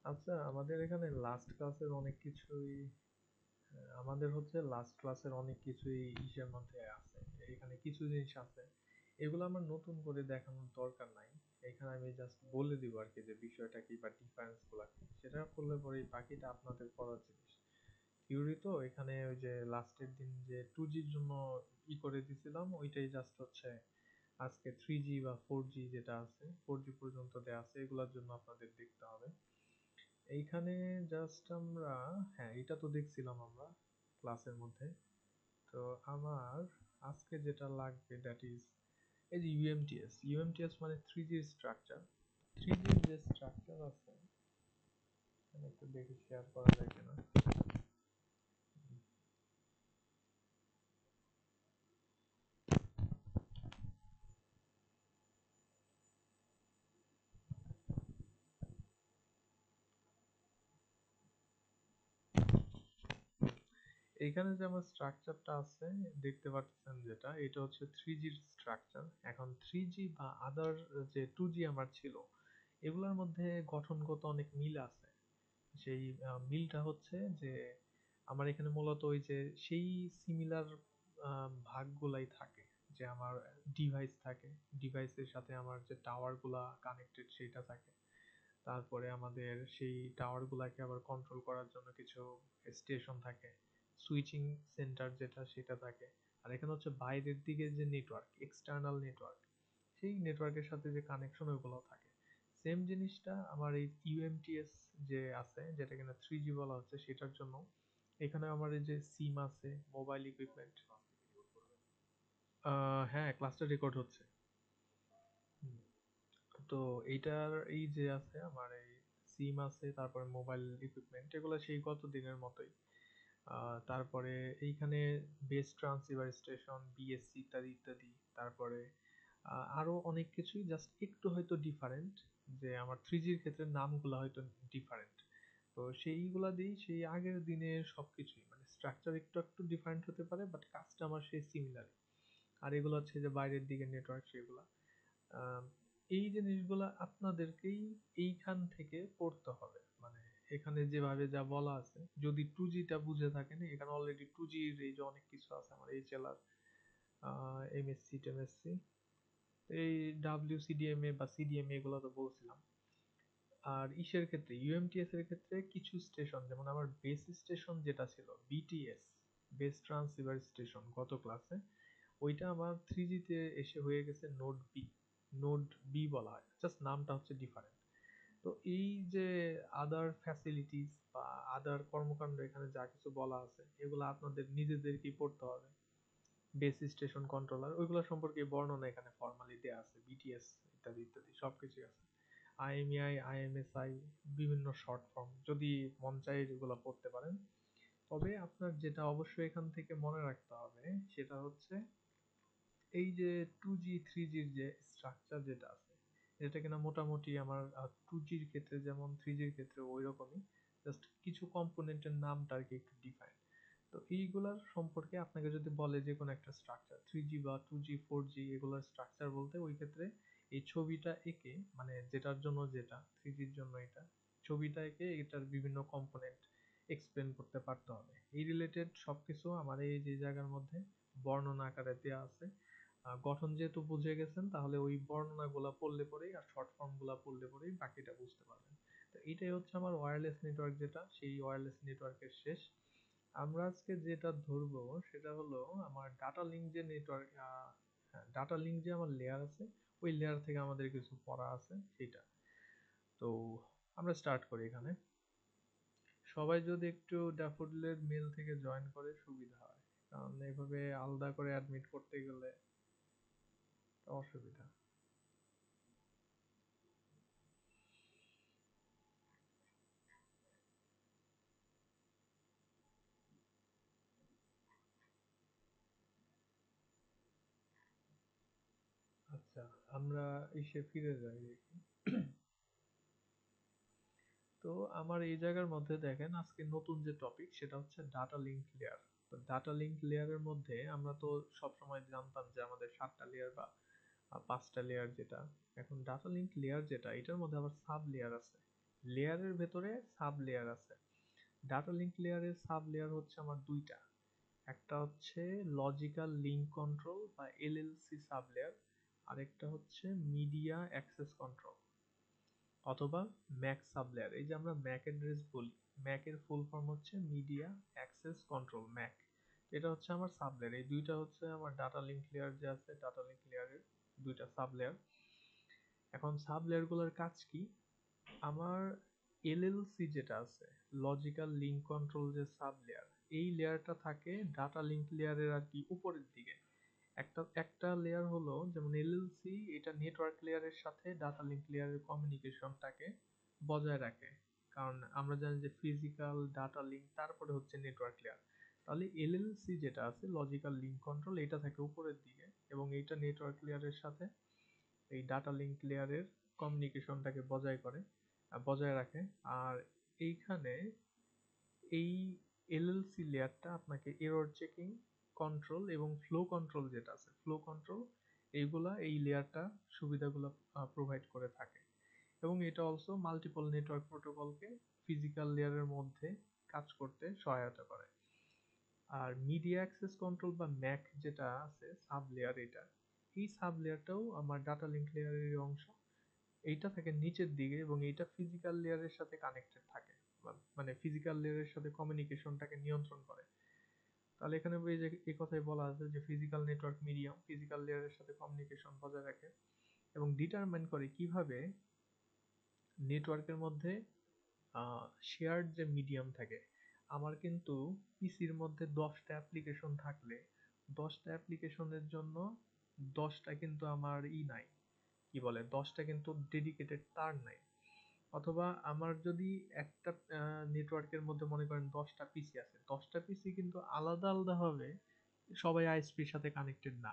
আচ্ছা, আমাদের এখানে লাস্ট ক্লাসের অনেক কিছুই আমাদের হচ্ছে লাস্ট ক্লাসের অনেক কিছুই ইসের মধ্যে আছে। এখানে কিছু জিনিস আছে এগুলো আমার নতুন করে দেখানোর দরকার নাই। এখানে আমি জাস্ট বলে দিব আর কি যে বিষয়টা কি বা ডিফারেন্স গুলা কি, সেটা করলে পরে বাকিটা আপনাদের পড়ার জিনিস। থিওরি তো এখানে ওই যে লাস্টের দিন যে 2G র জন্য করে দিছিলাম ওইটাই জাস্ট হচ্ছে আজকে 3G বা 4G যেটা আছে 4G পর্যন্ত দেয়া আছে এগুলোর জন্য আপনাদের দেখতে হবে। এইখানে জাস্ট আমরা, হ্যাঁ এটা তো দেখছিলাম আমরা ক্লাসের মধ্যে। তো আমার আজকে যেটা লাগবে দ্যাট ইজ এই যে ইউএমটিএস। ইউএমটিএস মানে 3G স্ট্রাকচার। 3G যে স্ট্রাকচার আছে আমি একটু দেখি শেয়ার করা যায় কিনা। এইখানে যে আমার স্ট্রাকচারটা আছে দেখতে পাচ্ছেন যেটা, এটা হচ্ছে 3G স্ট্রাকচার। এখন 3G বা আদার যে 2G আমার ছিল এগুলোর মধ্যে গঠনগত অনেক মিল আছে। সেই মিলটা হচ্ছে যে আমার এখানে মূলত ওই যে সেই সিমিলার ভাগগুলাই থাকে। যে আমার ডিভাইস থাকে, ডিভাইসের সাথে আমার যে টাওয়ার গুলা কানেক্টেড সেটা থাকে। তারপরে আমাদের সেই টাওয়ার গুলাকে আবার কন্ট্রোল করার জন্য কিছু স্টেশন থাকে, সুইচিং সেন্টার যেটা সেটা থাকে। আর এখানে হচ্ছে বাইরের দিকে যে নেটওয়ার্ক, এক্সটার্নাল নেটওয়ার্ক, সেই নেটওয়ার্কের সাথে যে কানেকশন ওইগুলো থাকে। সেম জিনিসটা আমার এই ইউএমটিএস যে আছে যেটা কিনা 3G বলা হচ্ছে সেটার জন্য। এখানে আমার এই যে সিম আছে, মোবাইল ইকুইপমেন্ট। হ্যাঁ, ক্লাসটা রেকর্ড হচ্ছে। হুম। তো এইটার এই যে আছে আমার এই সিম আছে, তারপরে মোবাইল ইকুইপমেন্ট, এগুলো সেই গত দিনের মতোই। তারপরে এইখানে বেস ট্রান্সিভার স্টেশন, বিএসসি ইত্যাদি ইত্যাদি। তারপরে আরো অনেক কিছুই জাস্ট একটু হয়তো ডিফারেন্ট, যে আমার 3G র ক্ষেত্রে নামগুলো হয়তো ডিফারেন্ট। তো সেইগুলা দিয়েই সেই আগের দিনের সবকিছুই মানে স্ট্রাকচার একটু একটু ডিফারেন্ট হতে পারে বাট কাজটা আমার সেই সিমিলার। আর এগুলো হচ্ছে যে বাইরের দিকে নেটওয়ার্ক সেগুলা। আহ, এই জিনিসগুলা আপনাদেরকেই এইখান থেকে পড়তে হবে। মানে এখানে যেভাবে যা বলা আছে, যদি 2G টা বুঝে থাকেন, এখানে অলরেডি 2G-র এই যে অনেক কিছু আছে আমার এইচএলআর, এমএসসি টেমএসসি, এই ডাব্লিউসিডিএমএ বা সিডিএমএ এগুলো তো বলছিলাম। আর ইসের ক্ষেত্রে ইউএমটিএস এর ক্ষেত্রে কিছু স্টেশন, যেমন আমার বেস স্টেশন যেটা ছিল বিটিএস, বেস ট্রান্সিভার স্টেশন, গত ক্লাসে ওইটা আমার 3G তে এসে হয়ে গেছে নোড বি। নোড বি বলা হয়, জাস্ট নামটা হচ্ছে ডিফারেন্ট। তো এই যে আদার ফ্যাসিলিটিস বা আদার কর্মকাণ্ড এখানে যা কিছু বলা আছে এগুলো আপনাদের নিজেদেরকেই পড়তে হবে। বেস স্টেশন কন্ট্রোলার ওইগুলো সম্পর্কে বর্ণনা এখানে ফর্মালি দেয়া আছে, বিটিএস ইত্যাদি ইত্যাদি সবকিছু আছে। আইএমইআই, আইএমএসআই, বিভিন্ন শর্ট ফর্ম যদি মন চায় এগুলো পড়তে পারেন। তবে আপনার যেটা অবশ্যই এখান থেকে মনে রাখতে হবে সেটা হচ্ছে এই যে 2G 3G-র যে স্ট্রাকচার যেটা আছে এটা কিনা মোটামুটি আমার 2G-র ক্ষেত্রে যেমন 3G-র ক্ষেত্রে ওই রকমই, জাস্ট কিছু কম্পোনেন্টের নামটা আর কি একটু ডিফারেন্ট। তো এইগুলার সম্পর্কে আপনাকে যদি বলে যে কোনো একটা স্ট্রাকচার 3G বা 2G 4G এগুলার স্ট্রাকচার বলতে, ওই ক্ষেত্রে এই ছবিটা এঁকে মানে যেটার জন্য যেটা 3G-র জন্য এটা ছবিটা এঁকে এটার বিভিন্ন কম্পোনেন্ট এক্সপ্লেন করতে পারতে হবে। এই রিলেটেড সবকিছু আমার এই যে জায়গার মধ্যে বর্ণনা আকারে দেওয়া আছে। গঠন যেহেতু বুঝে গেছেন তাহলে ওই বর্ণনাগুলা পড়লে পরেই আর শর্ট ফর্ম গুলা পড়লে পরেই বাকিটা বুঝতে পারবেন। তো এটাই হচ্ছে আমার ওয়্যারলেস নেটওয়ার্ক, যেটা সেই ওয়্যারলেস নেটওয়ার্কের শেষ। আমরা আজকে যেটা ধরবো সেটা হলো আমার ডাটা লিঙ্ক যে নেটওয়ার্ক, ডাটা লিঙ্ক যে আমার লেয়ার আছে ওই লেয়ার থেকে আমাদের কিছু পড়া আছে সেটা। তো আমরা স্টার্ট করি এখানে। সবাই যদি একটু ড্যাফোডিলের মেল থেকে জয়েন করে সুবিধা হয়, কারণ এভাবে আলাদা করে অ্যাডমিট করতে গেলে অসুবিধা। আচ্ছা, আমরা এসে ফিরে যাই দেখি। তো আমার এই জায়গার মধ্যে দেখেন আজকে নতুন যে টপিক সেটা হচ্ছে ডাটা লিঙ্ক লেয়ার। তো ডাটা লিঙ্ক লেয়ারের মধ্যে আমরা তো সবসময় জানতাম যে আমাদের 7টা লেয়ার বা 5টা লেয়ার যেটা, এখন ডাটা লিঙ্ক লেয়ার যেটা এটার মধ্যে আবার সাব লেয়ার আছে, লেয়ারের ভেতরে সাব লেয়ার আছে। ডাটা লিঙ্ক লেয়ারের সাব লেয়ার হচ্ছে আমার দুইটা, একটা হচ্ছে লজিক্যাল লিঙ্ক কন্ট্রোল বা এলএলসি সাব লেয়ার, আরেকটা হচ্ছে মিডিয়া অ্যাক্সেস কন্ট্রোল অথবা ম্যাক সাব লেয়ার। এই যে আমরা ম্যাক অ্যাড্রেস বলি, ম্যাকের ফুল ফর্ম হচ্ছে মিডিয়া অ্যাক্সেস কন্ট্রোল, ম্যাক। এটা হচ্ছে আমার সাব লেয়ার। এই দুইটা হচ্ছে আমার ডাটা লিঙ্ক লেয়ার যে আছে, ডাটা লিঙ্ক লেয়ারের দুইটা সাব লেয়ার। এখন সাব লেয়ার গুলোর কাজ কি? আমার এলএলসি যেটা আছে, লজিক্যাল লিঙ্ক কন্ট্রোল যে সাব লেয়ার, এই লেয়ারটা থাকে ডাটা লিঙ্ক লেয়ারের আর কি উপরের দিকে। একটা একটা লেয়ার হলো যেমন এলএলসি, এটা নেটওয়ার্ক লেয়ারের সাথে ডাটা লিঙ্ক লেয়ারের কমিউনিকেশনটাকে বজায় রাখে। কারণ আমরা জানি যে ফিজিক্যাল ডাটা লিঙ্ক, তারপরে হচ্ছে নেটওয়ার্ক লেয়ার। তাহলে এলএলসি যেটা আছে, লজিক্যাল লিঙ্ক কন্ট্রোল, এটা থাকে উপরের দিকে এবং এইটা নেটওয়ার্ক লেয়ারের সাথে এই ডাটা লিঙ্ক লেয়ারের কমিউনিকেশনটাকে বজায় রাখে। আর এইখানে এই এলএলসি লেয়ারটা আপনাকে এরর চেকিং কন্ট্রোল এবং ফ্লো কন্ট্রোল যেটা আছে, ফ্লো কন্ট্রোল, এইগুলা এই লেয়ারটা সুবিধাগুলো প্রোভাইড করে থাকে। এবং এটা অলসো মাল্টিপল নেটওয়ার্ক প্রোটোকলকে ফিজিক্যাল লেয়ারের মধ্যে কাজ করতে সহায়তা করে। আর মিডিয়া অ্যাক্সেস কন্ট্রোল বা ম্যাক যেটা আছে সাব লেয়ার, এটা এই সাব লেয়ারটাও আমার ডাটা লিঙ্ক লেয়ারের অংশ। এইটা থাকে নিচের দিকে এবং এইটা ফিজিক্যাল লেয়ারের সাথে কানেক্টেড থাকে, মানে ফিজিক্যাল লেয়ারের সাথে কমিউনিকেশনটাকে নিয়ন্ত্রণ করে। তাহলে এখানে এই যে এই কথাই বলা আছে যে ফিজিক্যাল নেটওয়ার্ক মিডিয়াম ফিজিক্যাল লেয়ারের সাথে কমিউনিকেশন বজায় রাখে এবং ডিটারমাইন করে কিভাবে নেটওয়ার্কের মধ্যে শেয়ার্ড যে মিডিয়াম থাকে। আমার কিন্তু পিসির মধ্যে 10টা অ্যাপ্লিকেশন থাকলে 10টা অ্যাপ্লিকেশনের জন্য 10টা কিন্তু আমার নাই, কি বলে, 10টা কিন্তু ডেডিকেটেড তার নাই। অথবা আমার যদি একটা নেটওয়ার্কের মধ্যে মনে করেন 10টা পিসি আছে, 10টা পিসি কিন্তু আলাদা আলাদা ভাবে সবাই আইএসপির সাথে কানেক্টেড না।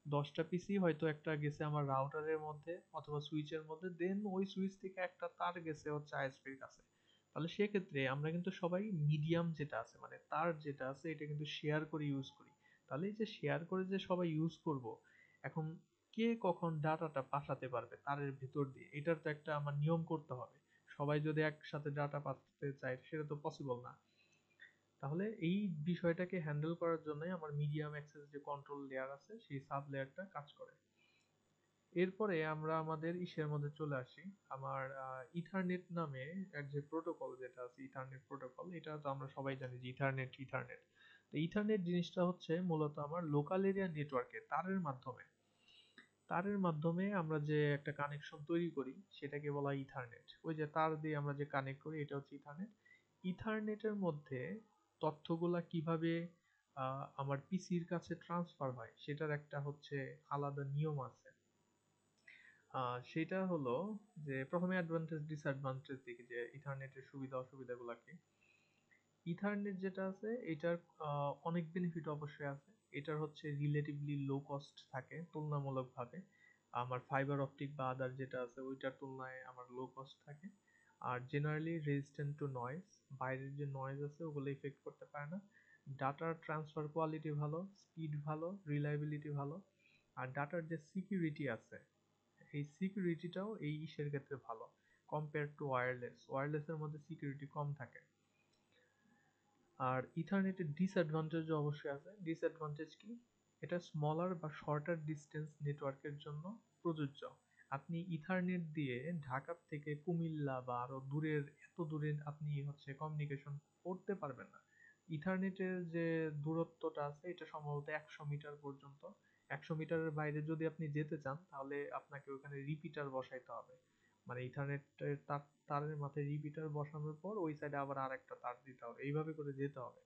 10টা পিসি হয়তো একটা গেছে আমার রাউটারের মধ্যে অথবা সুইচের মধ্যে, দেন ওই সুইচ থেকে একটা তার গেছে হচ্ছে আইএসপির কাছে। তাহলে সেক্ষেত্রে আমরা কিন্তু সবাই মিডিয়াম যেটা আছে মানে তার যেটা আছে এটা কিন্তু শেয়ার করে ইউজ করি। তাহলে এই যে শেয়ার করে যে সবাই ইউজ করব, এখন কে কখন ডাটাটা পাঠাতে পারবে তারের ভিতর দিয়ে, এটার তো একটা আমার নিয়ম করতে হবে। সবাই যদি একসাথে ডাটা পাঠাতে চায় সেটা তো পসিবল না। তাহলে এই বিষয়টাকে হ্যান্ডেল করার জন্যই আমার মিডিয়াম অ্যাক্সেস যে কন্ট্রোল লেয়ার আছে সেই সাব লেয়ারটা কাজ করে। এরপরে আমরা আমাদের ইসের মধ্যে চলে আসি, আমার ইথারনেট নামে এক যে প্রোটোকল যেটা আছে, ইথারনেট প্রোটোকল, এটা তো আমরা সবাই জানি যে ইথারনেট ইথারনেট। তো ইথারনেট জিনিসটা হচ্ছে মূলত আমার লোকাল এরিয়া নেটওয়ার্কে তারের মাধ্যমে আমরা যে একটা কানেকশন তৈরি করি সেটাকে বলা হয় ইথারনেট। ওই যে তার দিয়ে আমরা যে কানেক্ট করি এটা হচ্ছে ইথারনেট। ইথারনেটের মধ্যে তথ্যগুলা কিভাবে আমার পিসির কাছে ট্রান্সফার হয় সেটার একটা হচ্ছে আলাদা নিয়ম আছে। সেটা হলো যে প্রথমে অ্যাডভান্টেজ ডিসঅ্যাডভান্টেজ দেখি যে ইথারনেটের সুবিধা অসুবিধাগুলো কি। ইথারনেট যেটা আছে এটার অনেক বেনিফিট অবশ্যই আছে। এটার হচ্ছে রিলেটিভলি লো কস্ট থাকে তুলনামূলকভাবে, আমার ফাইবার অপটিক বা আদার যেটা আছে ওইটার তুলনায় আমার লো কস্ট থাকে। Are generally resistant two noise, বাইরের যে নয়েজ আছে ওগুলো ইফেক্ট করতে পারে না। ডাটার ট্রান্সফার কোয়ালিটি ভালো, স্পিড ভালো, রিলায়েবিলিটি ভালো। আর ডাটার যে সিকিউরিটি আছে, এই সিকিউরিটিটাও এই ইসের ক্ষেত্রে ভালো কম্পেয়ার টু ওয়্যারলেসের মধ্যে সিকিউরিটি কম থাকে। আর ইথারনেটের ডিসঅ্যাডভান্টেজ অবশ্যই আছে। ডিসঅ্যাডভান্টেজ কি? এটা স্মলার বা শর্টার ডিস্টেন্স নেটওয়ার্কের জন্য প্রযোজ্য। আপনি ইথারনেট দিয়ে ঢাকা থেকে কুমিল্লা বা আরো দূরের, এত দূরে আপনি হচ্ছে কমিউনিকেশন করতে পারবেন না। ইথারনেটের যে দূরত্বটা আছে এটা সম্ভবত 100 মিটার পর্যন্ত। 100 মিটারের বাইরে যদি আপনি যেতে চান তাহলে আপনাকে ওখানে রিপিটার বসাইতে হবে। মানে ইথারনেটের তারের মাথায় রিপিটার বসানোর পর ওই সাইডে আবার আরেকটা তার দিতে হবে, এইভাবে করে যেতে হবে।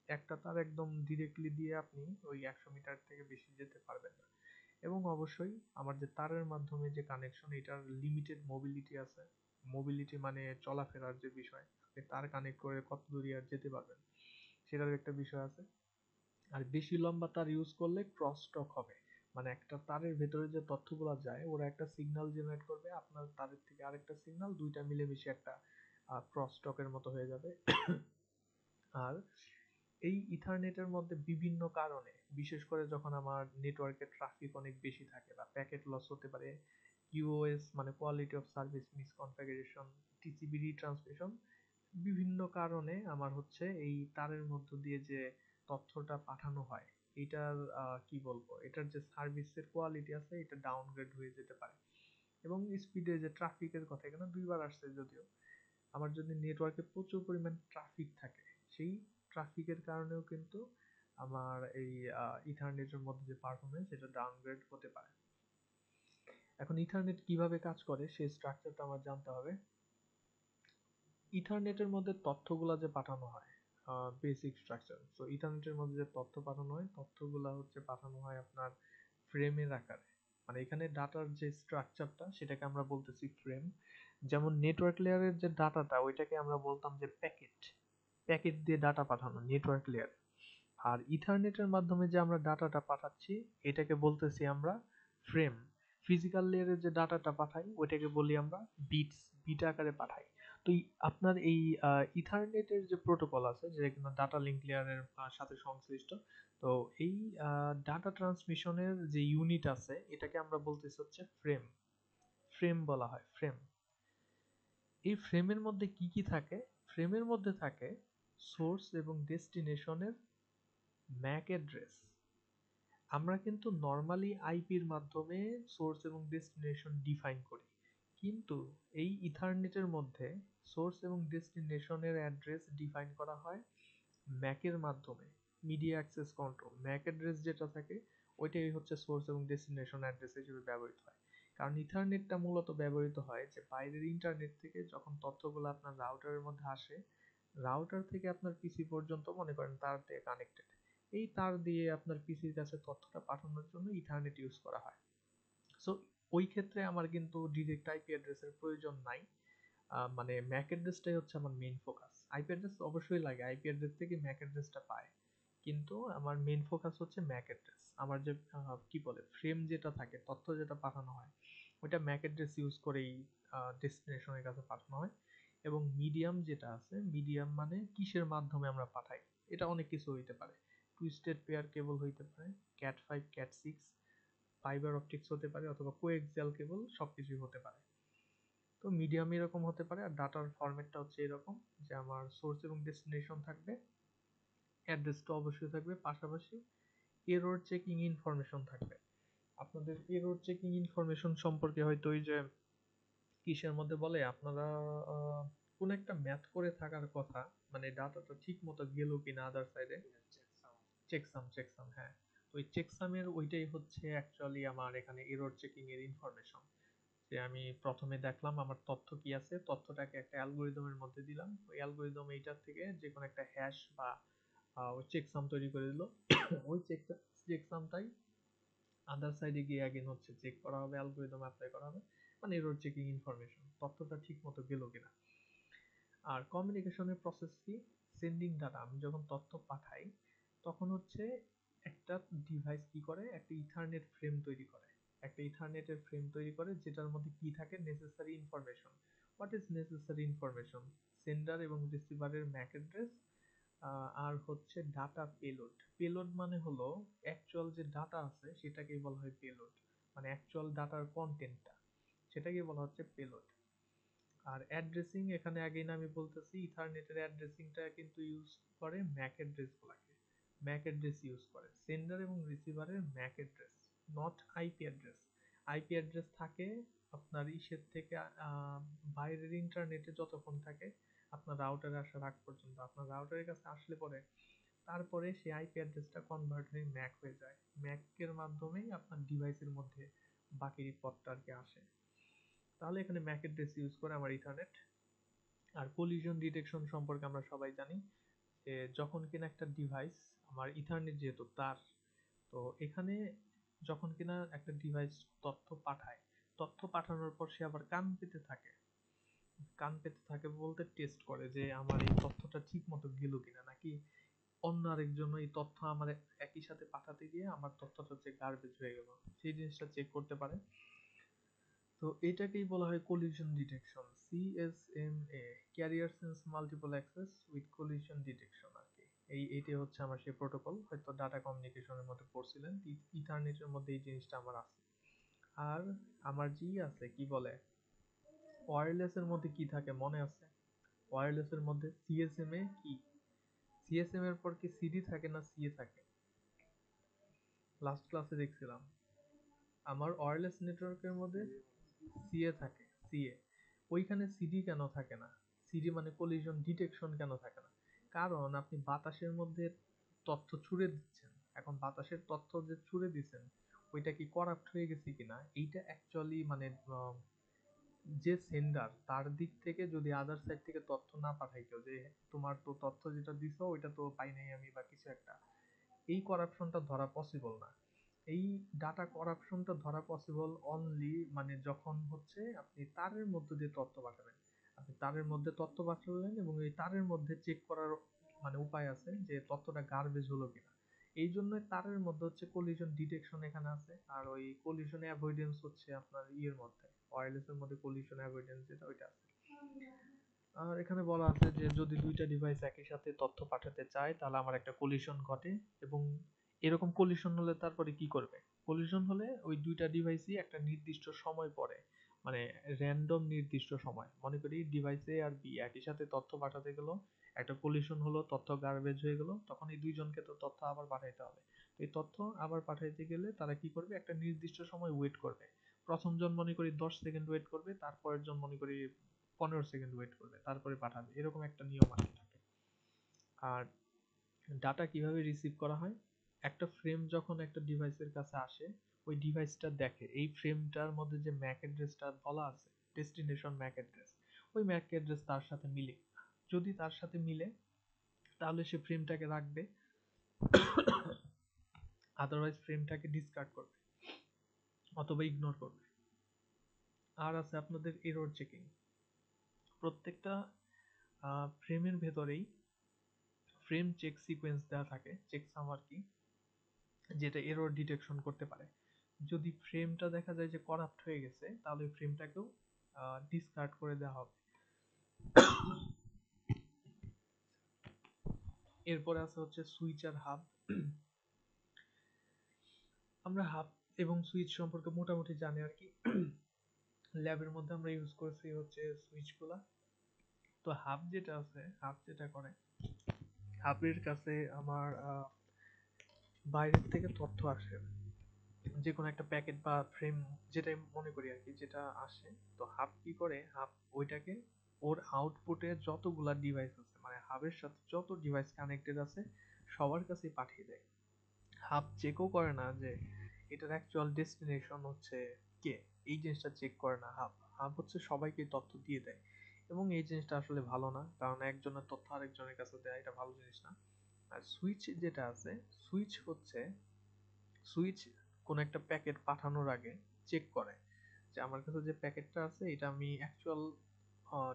একটা তার একদম ডিরেক্টলি দিয়ে আপনি ওই 100 মিটার থেকে বেশি যেতে পারবেন না। এবং অবশ্যই আমার যে তারের মাধ্যমে যে কানেকশন এটার লিমিটেড মোবিলিটি আছে। মোবিলিটি মানে চলাফেরার যে বিষয়, আপনি তার কানেক্ট করে কত দূর আর যেতে পারবেন সেটার একটা বিষয় আছে। আর বেশি লম্বা তার ইউজ করলে ক্রস টক হবে, মানে একটা তারের ভেতরে যে তথ্যগুলো যায় ওরা একটা সিগন্যাল জেনারেট করবে, আপনার তারের থেকে আরেকটা সিগন্যাল, দুইটা মিলেমিশে একটা ক্রস টকের মতো হয়ে যাবে। আর এই ইথারনেটের মধ্যে বিভিন্ন কারণে, বিশেষ করে যখন আমার নেটওয়ার্কের ট্রাফিক অনেক বেশি থাকে বা প্যাকেট লস হতে পারে, কিউওএস মানে quality of service misconfiguration, TCP retransmission, বিভিন্ন কারণে আমার হচ্ছে এই তারের মধ্য দিয়ে যে তথ্যটা পাঠানো হয়, এটার কি বলবো, এটার যে সার্ভিসের কোয়ালিটি আছে এটা ডাউনগ্রেড হয়ে যেতে পারে। এবং স্পিডে যে ট্রাফিকের কথা এখানে দুইবার আসছে যদিও, আমার যদি নেটওয়ার্কে প্রচুর পরিমাণ ট্রাফিক থাকে, সেই ট্রাফিকের কারণেও কিন্তু আমার এই ইথারনেটের মধ্যে যে পারফরমেন্স এটা ডাউনগ্রেড হতে পারে। এখন ইথারনেট কিভাবে কাজ করে সেই স্ট্রাকচারটা আমার জানতে হবে। ইথারনেটের মধ্যে তথ্যগুলা যে পাঠানো হয়, বেসিক স্ট্রাকচার, তো ইথারনেটের মধ্যে যে তথ্য পাঠানো হয়, তথ্যগুলা হচ্ছে পাঠানো হয় আপনার ফ্রেমের আকারে। মানে এখানে ডাটার যে স্ট্রাকচারটা সেটাকে আমরা বলতেছি ফ্রেম। যেমন নেটওয়ার্ক লেয়ারের যে ডাটাটা ওইটাকে আমরা বলতাম যে প্যাকেট, প্যাকেট দিয়ে ডাটা পাঠানো নেটওয়ার্ক লেয়ার। আর ইথারনেটের মাধ্যমে যে আমরা ডাটাটা পাঠাচ্ছি এটাকে বলতেছি আমরা ফ্রেম। ফিজিক্যাল লেয়ারে যে ডাটাটা পাঠাই ওইটাকে বলি আমরা বিটস, বিট আকারে পাঠাই। তো আপনার এই ইথারনেটের যে প্রোটোকল আছে যেটা কিনা ডাটা লিঙ্ক লেয়ারের সাথে সংশ্লিষ্ট, তো এই ডাটা ট্রান্সমিশনের যে ইউনিট আছে এটাকে আমরা বলতেছি হচ্ছে ফ্রেম। ফ্রেম বলা হয় ফ্রেম। এই ফ্রেমের মধ্যে কি কি থাকে? ফ্রেমের মধ্যে থাকে সোর্স এবং ডেস্টিনেশনের ম্যাক অ্যাড্রেস। আমরা কিন্তু নর্মালি আইপির মাধ্যমে সোর্স এবং ডেস্টিনেশন ডিফাইন করি, কিন্তু এই ইথারনেটের মধ্যে সোর্স এবং ডেস্টিনেশনের অ্যাড্রেস ডিফাইন করা হয় ম্যাকের মাধ্যমে। Media access control Mac address যেটা থাকে ওইটাই হচ্ছে সোর্স এবং ডেস্টিনেশন অ্যাড্রেস হিসেবে ব্যবহৃত হয়। কারণ ইথারনেটটা মূলত ব্যবহৃত হয় যে বাইরের ইন্টারনেট থেকে যখন তথ্যগুলো আপনার রাউটারের মধ্যে আসে, রাউটার থেকে আপনার পিসি পর্যন্ত মনে করেন তার দিয়ে কানেক্টেড, এই তার দিয়ে আপনার পিসির কাছে তথ্যটা পাঠানোর জন্য ইথারনেট ইউজ করা হয়। সো ওই ক্ষেত্রে আমার কিন্তু ডিরেক্ট আইপি অ্যাড্রেসের প্রয়োজন নাই। মানে ম্যাক অ্যাড্রেসটাই হচ্ছে আমার মেইন ফোকাস। আইপি অ্যাড্রেস অবশ্যই লাগে, আইপি অ্যাড্রেস থেকে ম্যাক অ্যাড্রেসটা পায়, কিন্তু আমার মেইন ফোকাস হচ্ছে ম্যাক অ্যাড্রেস। আমার যে কি বলে ফ্রেম যেটা থাকে, তথ্য যেটা পাঠানো হয় ওইটা ম্যাক অ্যাড্রেস ইউজ করেই ডেস্টিনেশনের কাছে পাঠানো হয়। এবং মিডিয়াম যেটা আছে, মিডিয়াম মানে কিসের মাধ্যমে আমরা পাঠাই, এটা অনেক কিছু হইতে পারে। টুইস্টেড পেয়ার কেবল হইতে পারে, ক্যাট 5 ক্যাট 6, ফাইবার অপটিক্স হতে পারে, অথবা কোএক্সিয়াল কেবল, সবকিছুই হতে পারে। তো মিডিয়াম এরকম হতে পারে। আর ডাটার ফরম্যাটটা হচ্ছে এরকম যে আমার সোর্স এবং ডেস্টিনেশন থাকবে, অ্যাড্রেসটা অবশ্যই থাকবে, পাশাপাশি এরর চেকিং ইনফরমেশন থাকবে। আপনাদের এরর চেকিং ইনফরমেশন সম্পর্কে হয়তো ওই যে কিসের মধ্যে বলে আপনারা কোন একটা ম্যাথ করে থাকার কথা, মানে ডাটাটা ঠিক মতো গেল কিনা আদার সাইডে, চেকসাম, চেকসাম, হ্যাঁ। তো ওই চেকসামের ওইটাই হচ্ছে অ্যাকচুয়ালি আমার এখানে এরর চেকিং এর ইনফরমেশন। যে আমি প্রথমে দেখলাম আমার তথ্য কি আছে, তথ্যটাকে একটা অ্যালগোরিদমের মধ্যে দিলাম, ওই অ্যালগোরিদম এইটার থেকে যে কোনো একটা হ্যাশ বা ওই চেকসাম তৈরি করে দিল। ওই চেকসামটাই আদার সাইডে গিয়ে আগেন হচ্ছে চেক করা হবে, অ্যালগোরিদম অ্যাপ্লাই করা হবে, মানে এরর চেকিং ইনফরমেশন, তথ্যটা ঠিক মতো গেল কিনা। আর কমিউনিকেশনের প্রসেস কি? সেন্ডিং ডাটা, আমি যখন তথ্য পাঠাই তখন হচ্ছে একটা ডিভাইস কি করে, একটা ইথারনেট ফ্রেম তৈরি করে, একটা ইথারনেটের ফ্রেম তৈরি করে যেটার মধ্যে কি থাকে, necessary information. What is necessary information? Sender এবং রিসিভারের ম্যাক অ্যাড্রেস, আর হচ্ছে ডাটা পেলোড। পেলোড মানে হলো অ্যাকচুয়াল যে ডাটা আছে সেটাকেই বলা হয় পেলোড, মানে অ্যাকচুয়াল ডাটার কন্টেন্টটা, সেটাকেই বলা হচ্ছে পেলোড। আর অ্যাড্রেসিং, এখানে আগেই আমি বলতেছি ইথারনেটের অ্যাড্রেসিংটা কিন্তু ইউজ করে ম্যাক অ্যাড্রেস গুলাকে, ম্যাক অ্যাড্রেস ইউজ করে সেন্ডার এবং রিসিভারের MAC address, not IP address. IP address থাকে আপনার ইসের থেকে বাইরের ইন্টারনেটে যতক্ষণ থাকে, আপনার রাউটারে আসার আগ পর্যন্ত, আপনার রাউটারের কাছে আসলে পরে তারপরে সেই আইপি অ্যাড্রেসটা কনভার্ট হয়ে ম্যাক হয়ে যায়, ম্যাকের মাধ্যমেই আপনার ডিভাইসের মধ্যে বাকি পথটা আর কি আসে। তাহলে এখানে ম্যাক অ্যাড্রেস ইউজ করে আমার ইথারনেট। আর কলিশন ডিটেকশন সম্পর্কে আমরা সবাই জানি যে যখন কিনা একটা ডিভাইস, আমার ইথারনেট যেহেতু তার, তো এখানে যখন কিনা একটা ডিভাইস তথ্য পাঠায়, তথ্য পাঠানোর পর সে আবার কান পেতে থাকে, কান পেতে থাকে বলতে টেস্ট করে যে আমার এই তথ্যটা ঠিক মতো গেল কিনা, নাকি অন্য আরেকজন এই তথ্য আমার একই সাথে পাঠাতে গিয়ে আমার তথ্যটা হচ্ছে গার্বেজ হয়ে গেল, সেই জিনিসটা চেক করতে পারে। তো এটাকেই বলা হয় collision detection, CSMA, carrier sense multiple access with collision detection আর কি। এইটাই হচ্ছে আমার সেই প্রোটোকল, হয়তো ডাটা কমিউনিকেশনের মধ্যে পড়ছিলেন, ইথারনেটের মধ্যে এই জিনিসটা আমার আছে। আর আমার জি আছে কি বলে, ওয়্যারলেস এর মধ্যে কি থাকে মনে আছে? ওয়্যারলেস এর মধ্যে সিএসএমএ কি, সিএসএম এর পর কি সিডি থাকে না সিএ থাকে? লাস্ট ক্লাসে দেখছিলাম আমার ওয়্যারলেস নেটওয়ার্কের মধ্যে সিএ থাকে, সিএ। ওইখানে সিডি কেন থাকে না? সিডি মানে কলিশন ডিটেকশন কেন থাকে না? কারণ আপনি বাতাসের মধ্যে তথ্য ছুড়ে দিচ্ছেন, এখন বাতাসের তথ্য যে ছুড়ে দিচ্ছেন ওইটা কি করাপ্ট হয়ে গেছে কিনা এইটা অ্যাকচুয়ালি মানে যে সেন্ডার তার দিক থেকে যদি আদার সাইড থেকে তথ্য না পাঠাই কেউ, যে তোমার তো তথ্য যেটা দিছো ওইটা তো পাই নাই আমি বা কিছু একটা, এই করাপশনটা ধরা পসিবল না। এই ডাটা করাপশনটা ধরা পসিবল অনলি মানে যখন হচ্ছে আপনি তারের মধ্যে দিয়ে তথ্য পাঠাবেন। আপনি তারের মধ্যে তথ্য পাঠালেন এবং এই তারের মধ্যে চেক করার মানে উপায় আছে যে তথ্যটা গার্বেজ হলো কিনা। এই জন্য তারের মধ্যে হচ্ছে কলিশন ডিটেকশন এখানে আছে, আর ওই কলিশন অ্যাভয়েডেন্স হচ্ছে আপনার ইয়ের মধ্যে, ওয়্যারলেস এর মধ্যে কলিশন অ্যাভয়েডেন্স যেটা ওইটা আছে। আর এখানে বলা আছে যে যদি দুইটা ডিভাইস একই সাথে তথ্য পাঠাতে চায় তাহলে আমার একটা কলিশন ঘটে, এবং এরকম কলিশন হলে তারপরে কি করবে? কলিশন হলে ওই দুইটা ডিভাইসই একটা নির্দিষ্ট সময় পরে, মানে র্যান্ডম নির্দিষ্ট সময়, মনে করি ডিভাইস এ আর বি একই সাথে তথ্য পাঠাতে গেল, একটা কলিশন হলো, তথ্য গার্বেজ হয়ে গেল, তখন এই দুইজনকে তো তথ্য আবার পাঠাইতে হবে। তো এই তথ্য আবার পাঠাইতে গেলে তারা কি করবে, একটা নির্দিষ্ট সময় ওয়েট করবে। প্রথম জন মনে করি 10 সেকেন্ড ওয়েট করবে, তারপরের জন মনে করি 15 সেকেন্ড ওয়েট করবে, তারপরে পাঠাবে, এরকম একটা নিয়ম আর কি থাকে। আর ডাটা কিভাবে রিসিভ করা হয়, একটা ফ্রেম যখন একটা ডিভাইসের কাছে আসে, ওই ডিভাইসটা দেখে এই ফ্রেমটার মধ্যে যে ম্যাক অ্যাড্রেসটা বলা আছে, ডেস্টিনেশন ম্যাক অ্যাড্রেস, ওই ম্যাক অ্যাড্রেস তার সাথে মিলে, যদি তার সাথে মিলে তাহলে সে ফ্রেমটাকে রাখবে, আদারওয়াইজ ফ্রেমটাকে ডিসকার্ড করবে অথবা ইগনোর করবে। আর আছে আপনাদের এরর চেকিং, প্রত্যেকটা ফ্রেমের ভেতরেই ফ্রেম চেক সিকোয়েন্স দেওয়া থাকে, চেক সাম আর কি, যেটা এরর ডিটেকশন করতে পারে। যদি ফ্রেমটা দেখা যায় যে করাপ্ট হয়ে গেছে তাহলে ওই ফ্রেমটাকেও ডিসকার্ড করে দেওয়া হবে। এরপরে আছে হচ্ছে সুইচ আর হাব। আমরা হাব এবং সুইচ সম্পর্কে মোটামুটি জানি আর কি, ল্যাবের মধ্যে আমরা ইউজ করছি হচ্ছে সুইচগুলা। তো হাব যেটা আছে, হাব যেটা করে, হাবের কাছে আমার বাইরের থেকে তথ্য আসে, যে কোনো একটা প্যাকেট বা ফ্রেম যেটাই মনে করি আর কি, যেটা আসে, তো হাব কি করে, হাব ওইটাকে ওর আউটপুটে যতগুলা ডিভাইস আছে মানে হাবের সাথে যত ডিভাইস কানেক্টেড আছে সবার কাছে পাঠিয়ে দেয়। হাব চেকও করে না যে এটার অ্যাকচুয়াল ডেস্টিনেশন হচ্ছে কে, এই জিনিসটা চেক করে না হাব। হাব হচ্ছে সবাইকে তথ্য দিয়ে দেয়, এবং এই জিনিসটা আসলে ভালো না, কারণ একজনের তথ্য আরেকজনের কাছে দেয় এটা ভালো জিনিস না। আর সুইচ যেটা আছে, সুইচ হচ্ছে, সুইচ কোন একটা প্যাকেট পাঠানোর আগে চেক করে যে আমার কাছে যে প্যাকেটটা আছে এটা আমি অ্যাকচুয়াল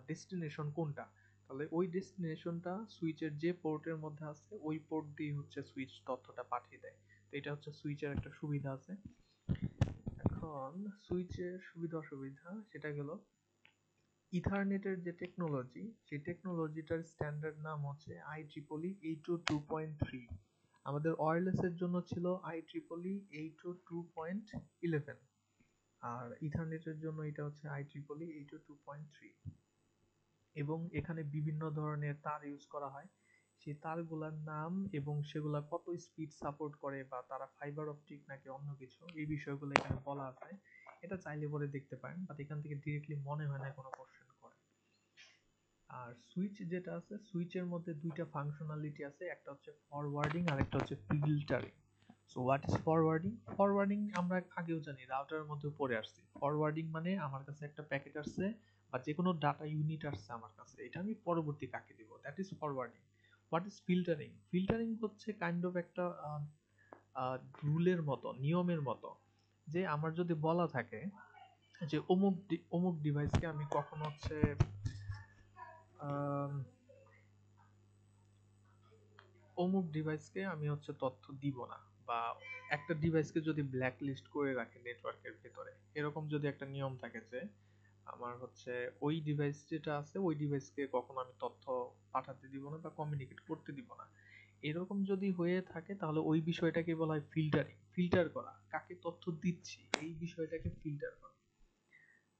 ডেস্টিনেশন কোনটা, তাহলে ওই ডেস্টিনেশনটা সুইচের যে পোর্টের মধ্যে আছে ওই পোর্ট দিয়ে হচ্ছে সুইচ তথ্যটা পাঠিয়ে দেয়। তো এটা হচ্ছে সুইচের একটা সুবিধা আছে। এখন সুইচের সুবিধা অসুবিধা সেটা গেল, ইথারনেটের যে টেকনোলজি, সেই টেকনোলজিটার স্ট্যান্ডার্ড নাম হচ্ছে IEEE 802.3। আমাদের ওয়্যারলেসের জন্য ছিল IEEE 802.11, আর ইথারনেটের জন্য এটা হচ্ছে IEEE 802.3। এবং এখানে বিভিন্ন ধরনের তার ইউজ করা হয়, সেই তারগুলোর নাম এবং সেগুলা কত স্পিড সাপোর্ট করে বা তারা ফাইবার অপটিক নাকি অন্য কিছু, এই বিষয়গুলো এখানে বলা আছে। এটা চাইলে পরে দেখতে পারেন, বাট এখান থেকে ডিরেক্টলি মনে হয় না কোনো কোশ্চেন করে। আর সুইচ যেটা আছে, সুইচের মধ্যে দুইটা ফাংশনালিটি আছে, একটা হচ্ছে ফরওয়ার্ডিং আর একটা হচ্ছে filtering. So what is forwarding? Forwarding আমরা আগেও জানি, রাউটারের মধ্যে পড়ে আসছি। ফরওয়ার্ডিং মানে আমার কাছে একটা প্যাকেট আসছে বা যে কোনো ডাটা ইউনিট আসছে আমার কাছে, এটা আমি পরবর্তী কাকে দিব, that is forwarding. What is filtering? Filtering হচ্ছে কাইন্ড অফ একটা রুলের মতো, নিয়মের মতো, যে আমার যদি বলা থাকে যে অমুক অমুক ডিভাইসকে আমি কখন হচ্ছে অমুক ডিভাইসকে আমি হচ্ছে তথ্য দিব না, বা একটা ডিভাইসকে যদি ব্ল্যাক লিস্ট করে রাখে নেটওয়ার্কের ভেতরে, এরকম যদি একটা নিয়ম থাকে যে আমার হচ্ছে ওই ডিভাইস যেটা আছে ওই ডিভাইসকে কখনো আমি তথ্য পাঠাতে দিব না বা কমিউনিকেট করতে দিব না, এরকম যদি হয়ে থাকে তাহলে ওই বিষয়টাকে বলা হয় ফিল্টারিং। ফিল্টার করা, কাকে তথ্য দিচ্ছি এই বিষয়টাকে ফিল্টার করা।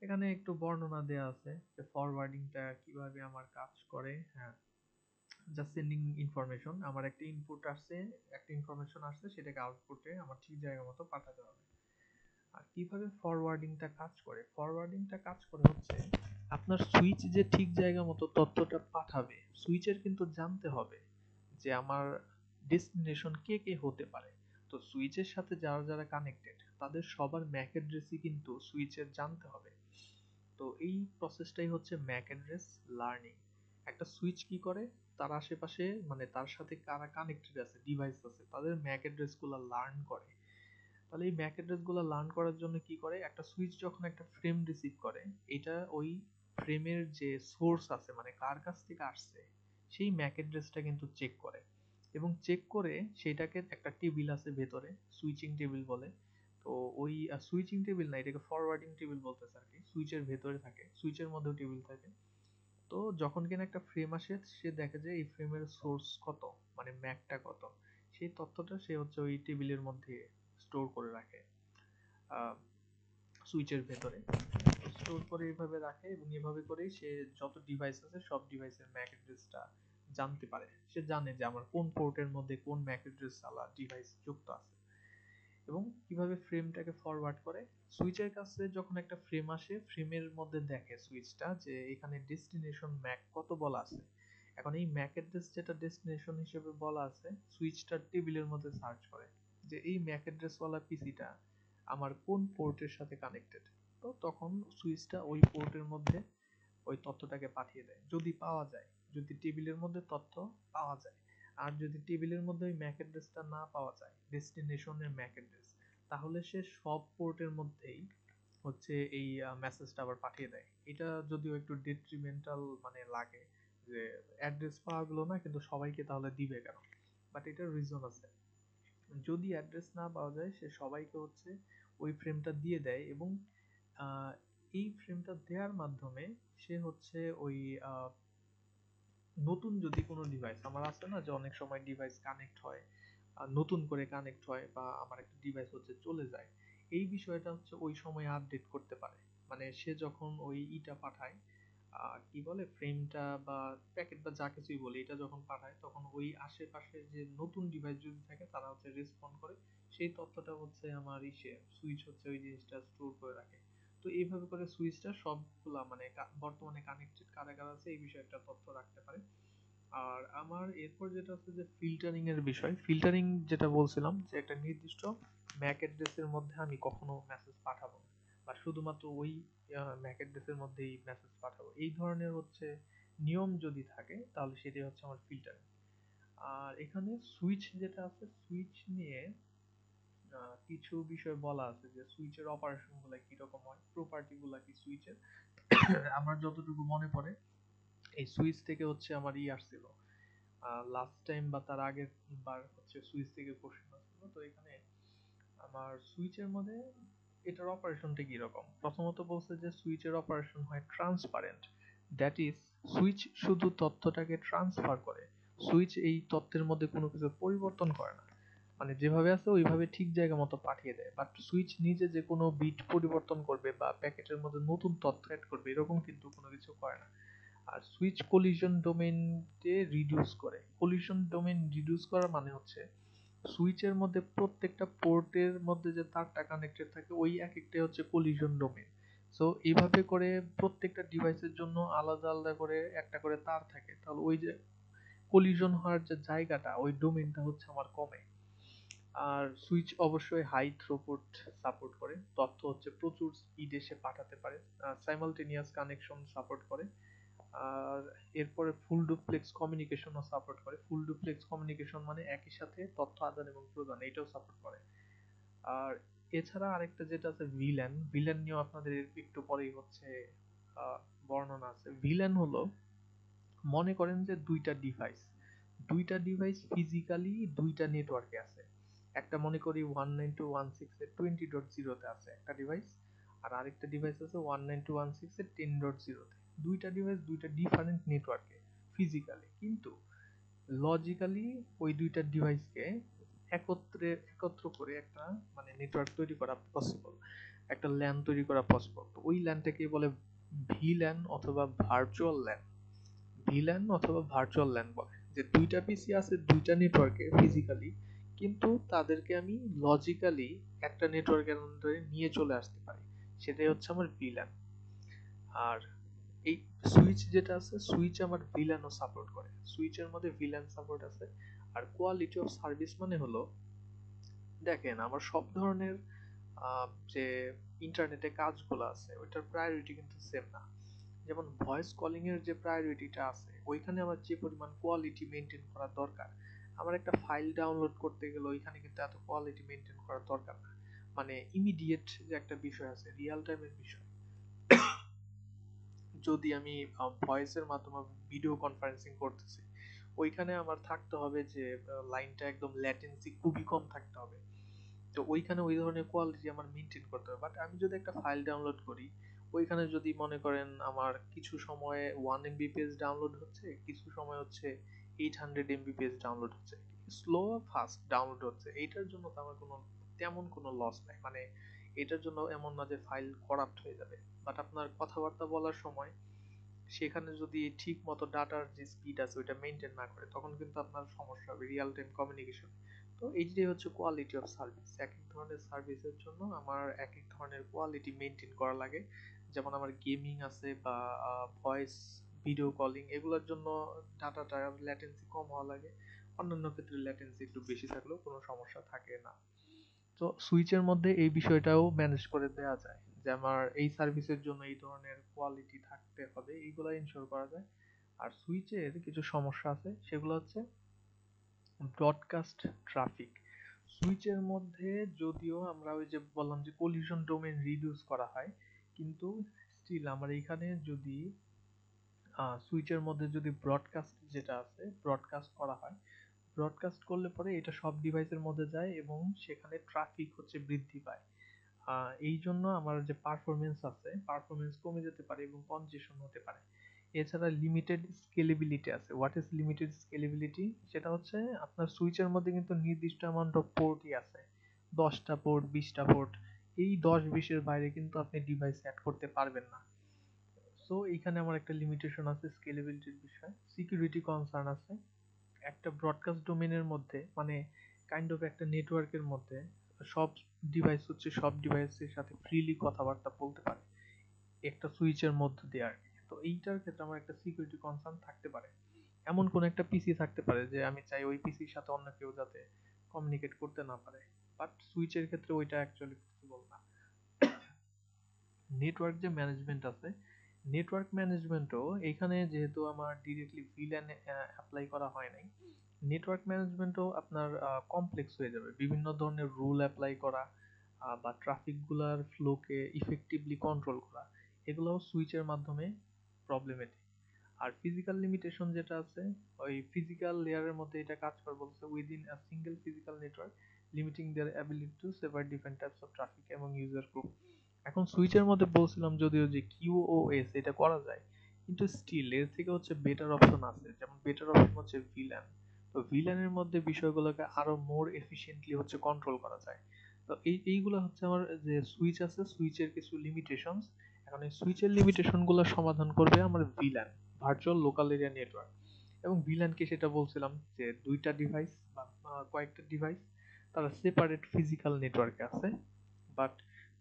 এখানে একটু বর্ণনা দেয়া আছে যে ফরওয়ার্ডিংটা কিভাবে আমার কাজ করে। হ্যাঁ, জাস্ট সেন্ডিং ইনফরমেশন, আমার একটা ইনপুট আসছে, একটা ইনফরমেশন আসছে, সেটাকে আউটপুটে আমার ঠিক জায়গা মতো পাঠাতে হবে। আর কিভাবে ফরওয়ার্ডিংটা কাজ করে, ফরওয়ার্ডিংটা কাজ করে হচ্ছে আপনার সুইচ যে ঠিক জায়গা মতো তথ্যটা পাঠাবে, সুইচের কিন্তু জানতে হবে যে আমার ডেস্টিনেশন কে কে হতে পারে। তো সুইচের সাথে যারা যারা কানেক্টেড তাদের সবার ম্যাক অ্যাড্রেসই কিন্তু সুইচের জানতে হবে। তো এই প্রসেসটাই হচ্ছে ম্যাক অ্যাড্রেস লার্নিং। একটা সুইচ কি করে, তার আশেপাশে মানে তার সাথে কারা কানেক্টেড আছে, ডিভাইস আছে, তাদের ম্যাক অ্যাড্রেস গুলা লার্ন করে। তাহলে এই ম্যাক অ্যাড্রেস গুলো লার্ন করার জন্য কি করে, একটা সুইচ যখন একটা ফ্রেম রিসিভ করে, এটা ওই ফ্রেমের যে সোর্স আছে মানে কার কাছ থেকে আসছে সেই ম্যাক অ্যাড্রেসটা কিন্তু চেক করে, এবং চেক করে সেটাকে একটা টেবিল আছে ভেতরে, সুইচিং টেবিল বলে। তো ওই সুইচিং টেবিল না, এটাকে ফরওয়ার্ডিং টেবিল বলতেছে আর কি, সুইচের ভেতরে থাকে, সুইচের মধ্যেও টেবিল থাকে। তো যখন কিনা একটা ফ্রেম আসে, সে দেখে যে এই ফ্রেমের সোর্স কত, মানে ম্যাকটা কত, সেই তথ্যটা সে হচ্ছে ওই টেবিলের মধ্যে স্টোর করে রাখে সুইচের ভেতরে, স্টোর করে এইভাবে রাখে, এবং এভাবে করেই সে যত ডিভাইস আছে সব ডিভাইসের ম্যাক অ্যাড্রেসটা জানতে পারে। সে জানে যে আমার কোন পোর্টের মধ্যে কোন ম্যাক অ্যাড্রেস আলা ডিভাইস যুক্ত আছে। এবং কিভাবে ফ্রেমটাকে ফরওয়ার্ড করে, সুইচের কাছে যখন একটা ফ্রেম আসে, ফ্রেমের মধ্যে দেখে সুইচটা যে এখানে ডেস্টিনেশন ম্যাক কত বলা আছে। এখন এই ম্যাক অ্যাড্রেস যেটা ডেস্টিনেশন হিসেবে বলা আছে, সুইচটার টেবিলের মধ্যে সার্চ করে যে এই ম্যাক অ্যাড্রেস ওয়ালা পিসিটা আমার কোন পোর্টের সাথে কানেক্টেড। তো তখন সুইচটা ওই পোর্টের মধ্যে ওই তথ্যটাকে পাঠিয়ে দেয় যদি পাওয়া যায়, যদি টেবিলের মধ্যে তথ্য পাওয়া যায়। আর যদি টেবিলের মধ্যে ওই ম্যাক অ্যাড্রেসটা না পাওয়া যায়, ডেস্টিনেশনের ম্যাক অ্যাড্রেস, তাহলে সে সব পোর্টের মধ্যেই হচ্ছে এই মেসেজটা আবার পাঠিয়ে দেয়। এটা যদিও একটু ডিট্রিমেন্টাল মানে লাগে যে অ্যাড্রেস পাওয়া গেলো না কিন্তু সবাইকে তাহলে দিবে কেন, বাট এটার রিজন আছে। যদি অ্যাড্রেস না পাওয়া যায় সে সবাইকে হচ্ছে ওই ফ্রেমটা দিয়ে দেয়, এবং আহ, এই ফ্রেমটা দেওয়ার মাধ্যমে সে হচ্ছে ওই নতুন যদি কোনো ডিভাইস আমার আছে না, যে অনেক সময় ডিভাইস কানেক্ট হয়, নতুন করে কানেক্ট হয়, বা আমার একটা ডিভাইস হচ্ছে চলে যায়, এই বিষয়টা হচ্ছে ওই সময় আপডেট করতে পারে। মানে সে যখন ওই ইটা পাঠায়, কি বলে ফ্রেমটা বা প্যাকেট বা যা কিছুই বলি, এটা যখন পাঠায় তখন ওই আশেপাশে যে নতুন ডিভাইস যদি থাকে তারা হচ্ছে রেসপন্ড করে, সেই তথ্যটা হচ্ছে আমার ইসে সুইচ হচ্ছে ওই জিনিসটা স্টোর করে রাখে। তো এইভাবে করে সুইচটা সবগুলা মানে বর্তমানে কানেক্টেড কারা কারা আছে এই বিষয়ে একটা তথ্য রাখতে পারে। আর আমার এরপর যেটা হচ্ছে যে ফিল্টারিং এর বিষয়, ফিল্টারিং যেটা বলছিলাম যে একটা নির্দিষ্ট ম্যাক অ্যাড্রেসের মধ্যে আমি কখনো মেসেজ পাঠাবো না, বা শুধুমাত্র ওই ম্যাক অ্যাড্রেসের মধ্যেই মেসেজ পাঠাবো, এই ধরনের হচ্ছে নিয়ম যদি থাকে তাহলে সেটাই হচ্ছে আমার ফিল্টারিং। আর এখানে সুইচ যেটা আছে, সুইচ নিয়ে কিছু বিষয় বলা আছে যে সুইচের অপারেশন গুলা কিরকম হয়, প্রপার্টি গুলা কি সুইচের। আমার যতটুকু মনে পড়ে এই সুইচ থেকে হচ্ছে আমার আসছিল লাস্ট টাইম বা তার আগের বার হচ্ছে সুইচ থেকে কোশ্চেন আসছিল। তো এখানে আমার সুইচের মধ্যে এটার অপারেশনটা কি রকম, প্রথমত বলছে যে সুইচের অপারেশন হয় ট্রান্সপারেন্ট, দ্যাট ইজ সুইচ শুধু তথ্যটাকে ট্রান্সফার করে, সুইচ এই তথ্যের মধ্যে কোনো কিছু পরিবর্তন করে না, মানে যেভাবে আছে ওইভাবে ঠিক জায়গা মতো পাঠিয়ে দেয়। বাট সুইচ নিজে যে কোনো বিট পরিবর্তন করবে বা প্যাকেটের মধ্যে নতুন তথ্য অ্যাড করবে এরকম কিন্তু কোনো কিছু করে না। আর সুইচ কলিশন ডোমেইনকে রিডিউস করে, কলিশন ডোমেইন রিডিউস করা মানে হচ্ছে সুইচের মধ্যে প্রত্যেকটা পোর্টের মধ্যে যে তারটা কানেক্টেড থাকে ওই এক একটাই হচ্ছে কলিশন ডোমেইন। সো এইভাবে করে প্রত্যেকটা ডিভাইসের জন্য আলাদা আলাদা করে একটা করে তার থাকে, তাহলে ওই যে কলিশন হওয়ার যে জায়গাটা ওই ডোমেইনটা হচ্ছে আমার কমে। আর সুইচ অবশ্যই হাই থ্রুপুট সাপোর্ট করে, তথ্য হচ্ছে প্রচুর স্পিডে সে পাঠাতে পারে, সাইমালটেনিয়াস কানেকশন সাপোর্ট করে। আর এরপরে ফুল ডুপ্লেক্স কমিউনিকেশনও সাপোর্ট করে, ফুল ডুপ্লেক্স কমিউনিকেশন মানে একই সাথে তথ্য আদান এবং প্রদান, এটাও সাপোর্ট করে। আর এছাড়া আরেকটা যেটা আছে ভিল্যান, ভিল্যান নিয়েও আপনাদের একটু পরেই হচ্ছে আহ, বর্ণনা আছে। ভিল্যান হলো, মনে করেন যে দুইটা ডিভাইস, দুইটা ডিভাইস ফিজিক্যালি দুইটা নেটওয়ার্কে আছে। একটা মনে করি 192.168.20.0 তে আছে একটা ডিভাইস, আর আরেকটা ডিভাইস আছে 192.168.10.0 তে। দুইটা ডিভাইস দুইটা ডিফারেন্ট নেটওয়ার্কে ফিজিক্যালি, কিন্তু লজিক্যালি ওই দুইটা ডিভাইসকে একত্র করে একটা মানে নেটওয়ার্ক তৈরি করা পসিবল, একটা ল্যান তৈরি করা পসিবল। তো ওই ল্যানটাকে বলে ভিল্যান অথবা ভার্চুয়াল ল্যান। ভিল্যান অথবা ভার্চুয়াল ল্যান বলে যে দুইটা পিসি আছে দুইটা নেটওয়ার্কে ফিজিক্যালি, কিন্তু তাদেরকে আমি লজিক্যালি একটা নেটওয়ার্কের আন্ডারে নিয়ে চলে আসতে পারি, সেটাই হচ্ছে আমার ভিল্যান। আর এই সুইচ যেটা আছে, সুইচ আমার ভিল্যানও সাপোর্ট করে, সুইচের মধ্যে ভিল্যান সাপোর্ট আছে। আর কোয়ালিটি অফ সার্ভিস মানে হলো, দেখেন আমার সব ধরনের যে ইন্টারনেটে কাজগুলো আছে ওইটার প্রায়োরিটি কিন্তু সেম না। যেমন ভয়েস কলিং এর যে প্রায়োরিটিটা আছে ওইখানে আমার যে পরিমাণ কোয়ালিটি মেনটেন করা দরকার, আমার একটা ফাইল ডাউনলোড করতে গেলে ওইখানে কিন্তু এত কোয়ালিটি মেনটেন করার দরকার না। মানে ইমিডিয়েট যে একটা বিষয় আছে, রিয়েল টাইমের বিষয়, যদি আমি ভয়েসের মাধ্যমে ভিডিও কনফারেন্সিং করতেছি, ওইখানে আমার থাকতে হবে যে লাইনটা একদম ল্যাটেন্সি খুবই কম থাকতে হবে। তো ওইখানে ওই ধরনের কোয়ালিটি আমার মেনটেন করতে হবে। বাট আমি যদি একটা ফাইল ডাউনলোড করি, ওইখানে যদি মনে করেন আমার কিছু সময়ে 1 MB ডাউনলোড হচ্ছে, কিছু সময় হচ্ছে 800 MB ডাউনলোড হচ্ছে, স্লো ফাস্ট ডাউনলোড হচ্ছে, এইটার জন্য তো আমার কোনো তেমন কোনো লস নাই। মানে এটার জন্য এমন না যে ফাইল করাপ্ট হয়ে যাবে। বাট আপনার কথাবার্তা বলার সময় সেখানে যদি ঠিক মতো ডাটার যে স্পিড আছে ওইটা মেনটেন না করে, তখন কিন্তু আপনার সমস্যা হবে রিয়েল টাইম কমিউনিকেশন। তো এইটাই হচ্ছে কোয়ালিটি অফ সার্ভিস। এক এক ধরনের সার্ভিসের জন্য আমার এক এক ধরনের কোয়ালিটি মেনটেন করা লাগে। যেমন আমার গেমিং আছে বা ভয়েস ভিডিও কলিং, এগুলোর জন্য ডাটাটা ল্যাটেন্সি কম হওয়া লাগে। অন্যান্য ক্ষেত্রে ল্যাটেন্সি একটু বেশি থাকলেও কোনো সমস্যা থাকে না। তো সুইচের মধ্যে এই বিষয়টাও ম্যানেজ করে দেওয়া যায় যে আমার এই সার্ভিসের জন্য এই ধরনের কোয়ালিটি থাকতে হবে, এইগুলো ইনশিওর করা যায়। আর সুইচের কিছু সমস্যা আছে, সেগুলো হচ্ছে ব্রডকাস্ট ট্রাফিক। সুইচের মধ্যে যদিও আমরা ওই যে বললাম যে কলিশন ডোমেন রিডিউস করা হয়, কিন্তু স্টিল আমার এইখানে যদি সুইচের মধ্যে যদি ব্রডকাস্ট যেটা আছে ব্রডকাস্ট করা হয়, ব্রডকাস্ট করলে পরে এটা সব ডিভাইসের মধ্যে যায় এবং সেখানে ট্রাফিক হচ্ছে বৃদ্ধি পায়। এই জন্য আমার যে পারফরমেন্স আছে পারফরমেন্স কমে যেতে পারে এবং কনজেশন হতে পারে। এছাড়া লিমিটেড স্কেলেবিলিটি আছে। What is limited scalability? সেটা হচ্ছে আপনার সুইচের মধ্যে কিন্তু নির্দিষ্ট অ্যামাউন্ট অফ পোর্টই আছে, 10টা পোর্ট 20টা পোর্ট, এই 10-20-এর বাইরে কিন্তু আপনি ডিভাইস অ্যাড করতে পারবেন না। সো এইখানে আমার একটা লিমিটেশন আছে স্কেলেবিলিটির বিষয়। সিকিউরিটি কনসার্ন আছে। একটা ব্রডকাস্ট ডোমেনের মধ্যে মানে কাইন্ড অফ একটা নেটওয়ার্কের মধ্যে সব ডিভাইস হচ্ছে সব ডিভাইসের সাথে ফ্রিলি কথাবার্তা বলতে পারে একটা সুইচের মধ্য দিয়ে আর কি। তো এইটার ক্ষেত্রে আমার একটা সিকিউরিটি কনসার্ন থাকতে পারে। এমন কোন একটা পিসি থাকতে পারে যে আমি চাই ওই পিসির সাথে অন্য কেউ যাতে কমিউনিকেট করতে না পারে, বাট সুইচের ক্ষেত্রে ওইটা অ্যাকচুয়ালি পসিবল না। নেটওয়ার্ক যে ম্যানেজমেন্ট আছে, নেটওয়ার্ক ম্যানেজমেন্টও এখানে যেহেতু আমার ডিরেক্টলি ভিল্যান অ্যাপ্লাই করা হয় নাই, নেটওয়ার্ক ম্যানেজমেন্টও আপনার কমপ্লেক্স হয়ে যাবে। বিভিন্ন ধরনের রুল অ্যাপ্লাই করা বা ট্রাফিক গুলার ফ্লোকে ইফেক্টিভলি কন্ট্রোল করা, এগুলোও সুইচের মাধ্যমে প্রবলেমেটিক। আর ফিজিক্যাল লিমিটেশন যেটা আছে, ওই ফিজিক্যাল লেয়ারের মধ্যে এটা কাজ করে বলছে within a single physical network limiting their ability to sever different types of traffic এবং ইউজার গ্রুপ। এখন সুইচের মধ্যে বলছিলাম যদিও যে কিউওএস এটা করা যায়, কিন্তু স্টিল এর থেকে হচ্ছে বেটার অপশন আছে। যেমন বেটার অপশন হচ্ছে ভিল্যান। তো ভিল্যানের মধ্যে বিষয়গুলোকে আরো মোর এফিশিয়েন্টলি হচ্ছে কন্ট্রোল করা যায়। তো এইগুলো হচ্ছে আমার যে সুইচ আছে সুইচের কিছু লিমিটেশনস। এখন এই সুইচের লিমিটেশন গুলো সমাধান করবে আমার ভিল্যান, ভার্চুয়াল লোকাল এরিয়া নেটওয়ার্ক। এবং ভিল্যানকে সেটা বলছিলাম যে দুইটা ডিভাইস বা কয়েকটা ডিভাইস তারা সেপারেট ফিজিক্যাল নেটওয়ার্কে আছে, বাট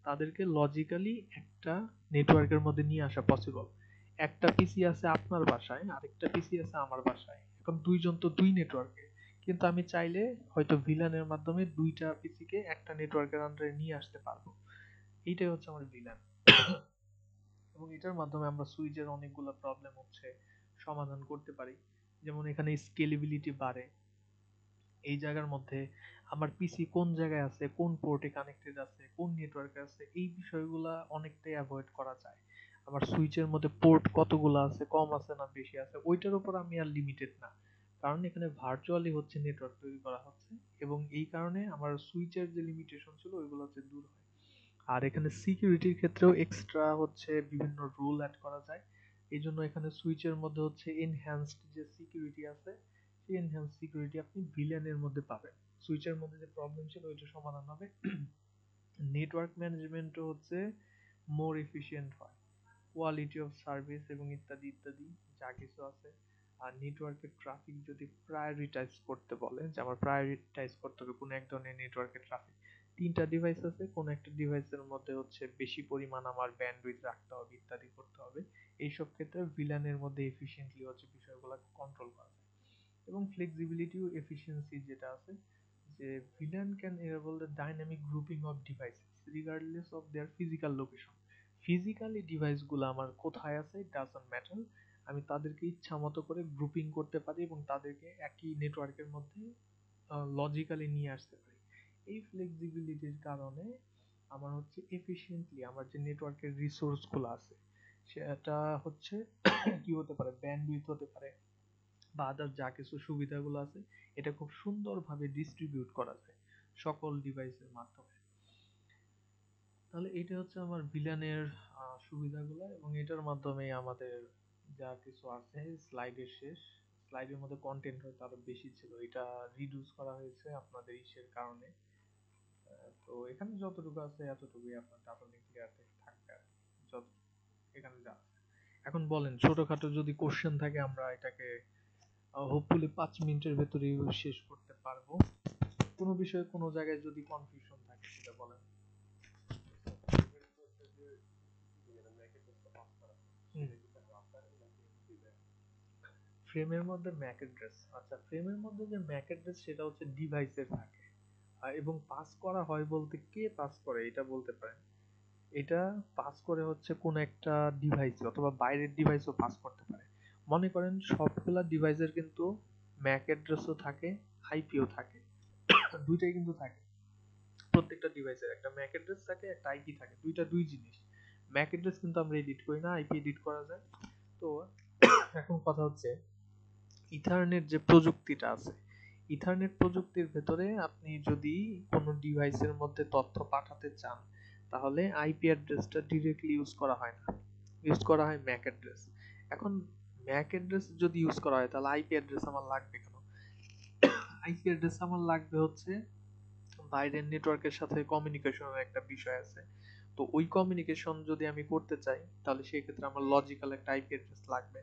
তাদেরকে লজিক্যালি একটা নেটওয়ার্কের মধ্যে নিয়ে আসা পসিবল। একটা পিসি আছে আপনার বাসায়, আরেকটা পিসি আছে আমার বাসায়, এখন দুইজন তো দুই নেটওয়ার্কে, কিন্তু আমি চাইলে হয়তো ভিলানের মাধ্যমে দুইটা পিসিকে একটা নেটওয়ার্কের আন্ডারে নিয়ে আসতে পারবো। এইটাই হচ্ছে আমার ভিলান। এবং এটার মাধ্যমে আমরা সুইচের অনেকগুলো প্রবলেম হচ্ছে সমাধান করতে পারি। যেমন এখানে স্কেলেবিলিটি বাড়ে, এই জায়গার মধ্যে আমার পিসি কোন জায়গায় আছে, কোন পোর্টে কানেক্টেড আছে, কোন নেটওয়ার্কে আছে, এই বিষয়গুলা অনেকটাই অ্যাভয়েড করা যায়। আমার সুইচের মধ্যে পোর্ট কতগুলো আছে, কম আছে না বেশি আছে, ওইটার উপর আমি আর লিমিটেড না। কারণ এখানে ভার্চুয়ালি হচ্ছে নেটওয়ার্ক তৈরি করা হচ্ছে, এবং এই কারণে আমার সুইচের যে লিমিটেশন ছিল ওইগুলো হচ্ছে দূর হয়। আর এখানে সিকিউরিটির ক্ষেত্রেও এক্সট্রা হচ্ছে বিভিন্ন রুল অ্যাড করা যায়। এই জন্য এখানে সুইচের মধ্যে হচ্ছে এনহ্যান্সড যে সিকিউরিটি আছে, সেই এনহ্যান্স সিকিউরিটি আপনি ভিলেনের মধ্যে পাবেন। সুইচের মধ্যে যে প্রবলেম ছিল ওইটা সমাধান হবে। নেটওয়ার্ক ম্যানেজমেন্টও হচ্ছে মোর এফিশিয়েন্ট হয়, কোয়ালিটি অফ সার্ভিস এবং ইত্যাদি ইত্যাদি যা কিছু আছে। আর নেটওয়ার্কের ট্রাফিক যদি প্রায়োরিটাইজ করতে বলে, যে আমার প্রায়োরিটাইজ করতে হবে কোনো এক ধরনের নেটওয়ার্কের ট্রাফিক, তিনটা ডিভাইস আছে, কোন একটা ডিভাইসের মধ্যে হচ্ছে বেশি পরিমাণ আমার ব্যান্ডউইথ রাখতে হবে, ইত্যাদি করতে হবে। এইসব ক্ষেত্রে ভিলানের মধ্যে এফিশিয়েন্টলি হচ্ছে বিষয়গুলো কন্ট্রোল করা যায়। এবং ফ্লেক্সিবিলিটি ও এফিসিয়েন্সি যেটা আছে, যে villain can enable the dynamic grouping of devices regardless of their physical location. Physically ডিভাইসগুলো আমার কোথায় আছে ডাজন্ট ম্যাটার, আমি তাদেরকে ইচ্ছা মতো করে গ্রুপিং করতে পারি এবং তাদেরকে একই নেটওয়ার্কের মধ্যে লজিক্যালি নিয়ে আসতে পারি। এই ফ্লেক্সিবিলিটির কারণে আমার হচ্ছে এফিশিয়েন্টলি আমার যে নেটওয়ার্কের রিসোর্সগুলো আছে, সেটা হচ্ছে কি হতে পারে, ব্যান্ডউইথ হতে পারে বা আদার যা কিছু সুবিধাগুলো আছে, এটা খুব সুন্দরভাবে ডিস্ট্রিবিউট করা যায় সকল ডিভাইসের মাধ্যমে। তাহলে এটা হচ্ছে আমার ভিলানের সুবিধাগুলো, এবং এটার মাধ্যমে আমাদের যা কিছু আছে স্লাইডের শেষ। স্লাইডের মধ্যে কন্টেন্ট হয়তো আরো বেশি ছিল, এটা রিডিউস করা হয়েছে আপনাদের ইসের কারণে। তো এখানে যতটুকু আছে এতটুকুই আপনার ডাটা লিঙ্ক ক্লিয়ার থাকবে আর কি। যত এখানে যা আছে। এখন বলেন, ছোটখাটো যদি কোশ্চেন থাকে আমরা এটাকে হোপফুলি 5 মিনিটের ভেতরেই শেষ করতে পারবো। কোনো বিষয়ে কোনো জায়গায় যদি কনফিউশন থাকে সেটা বলেন। ফ্রেমের মধ্যে ম্যাক অ্যাড্রেস, আচ্ছা ফ্রেমের মধ্যে যে ম্যাক অ্যাড্রেস সেটা হচ্ছে ডিভাইসের থাকে। এবং পাস করা হয় বলতে কে পাস করে এটা বলতে পারেন। এটা পাস করে হচ্ছে কোন একটা ডিভাইস অথবা বাইরের ডিভাইসও পাস করতে পারে। মনে করেন সবগুলা ডিভাইসের কিন্তু ম্যাক অ্যাড্রেসও থাকে, আইপিও থাকে, দুইটাই কিন্তু থাকে। প্রত্যেকটা ডিভাইসের একটা ম্যাক অ্যাড্রেস থাকে, একটা আইপি থাকে, দুইটা দুই জিনিস। ম্যাক অ্যাড্রেস কিন্তু আমরা এডিট করি না, আইপি এডিট করা যায়। তো এখন কথা হচ্ছে ইথারনেট যে প্রযুক্তিটা আছে, ইথারনেট প্রযুক্তির ভেতরে আপনি যদি কোনো ডিভাইসের মধ্যে তথ্য পাঠাতে চান, তাহলে আইপি অ্যাড্রেসটা ডিরেক্টলি ইউজ করা হয় না, ইউজ করা হয় ম্যাক অ্যাড্রেস। এখন ম্যাক অ্যাড্রেস যদি ইউজ করা হয় তাহলে আইপি অ্যাড্রেস আমার লাগবে কেন? আইপি অ্যাড্রেস আমার লাগবে হচ্ছে বাইরের নেটওয়ার্কের সাথে কমিউনিকেশনের একটা বিষয় আছে। তো ওই কমিউনিকেশন যদি আমি করতে চাই তাহলে সেই ক্ষেত্রে আমার লজিক্যাল একটা আইপি অ্যাড্রেস লাগবে।